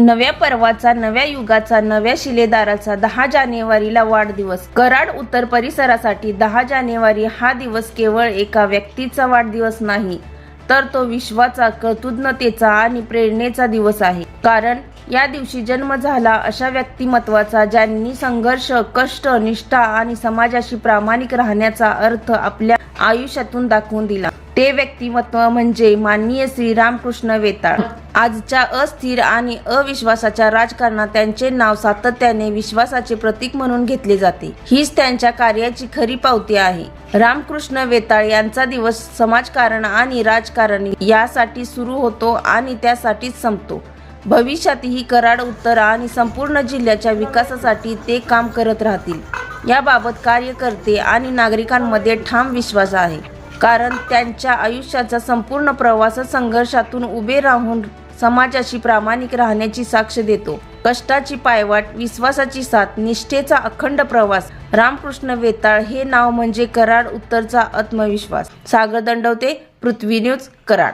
नव्या पर्वाचा, नव्या युगाचा, नव्या शिलेदाराचा 10 जानेवारीला वाढदिवस. कराड उत्तर परिसरासाठी 10 जानेवारी हा दिवस केवळ एका व्यक्तीचा वाढदिवस नाही, तर तो विश्वाचा, कृतज्ञतेचा आणि प्रेरणेचा दिवस आहे. कारण या दिवशी जन्म झाला अशा व्यक्तिमत्वाचा ज्यांनी संघर्ष, कष्ट, निष्ठा आणि समाजाशी प्रामाणिक राहण्याचा अर्थ आपल्या आयुष्यातून दाखवून दिला. ते व्यक्तिमत्व म्हणजे माननीय श्री रामकृष्ण वेताळ. आजच्या अस्थिर आणि अविश्वासाच्या राजकारणात त्यांचे नाव सातत्याने विश्वासाचे प्रतीक म्हणून घेतले जाते. हीच त्यांच्या कार्याची खरी पावती आहे. रामकृष्ण वेताळ यांचा दिवस समाजकारण आणि राजकारण यासाठी सुरू होतो आणि त्यासाठीच संपतो. भविष्यातही कराड उत्तर आणि संपूर्ण जिल्ह्याच्या विकासासाठी ते काम करत राहतील याबाबत कार्यकर्ते आणि नागरिकांमध्ये ठाम विश्वास आहे. कारण त्यांच्या आयुष्याचा संपूर्ण प्रवास संघर्षातून उभे राहून समाजाशी प्रामाणिक राहण्याची साक्ष देतो. कष्टाची पायवाट, विश्वासाची साथ, निष्ठेचा अखंड प्रवास. रामकृष्ण वेताळ हे नाव म्हणजे कराड उत्तरचा आत्मविश्वास. सागर दंडवते, पृथ्वी न्यूज, कराड.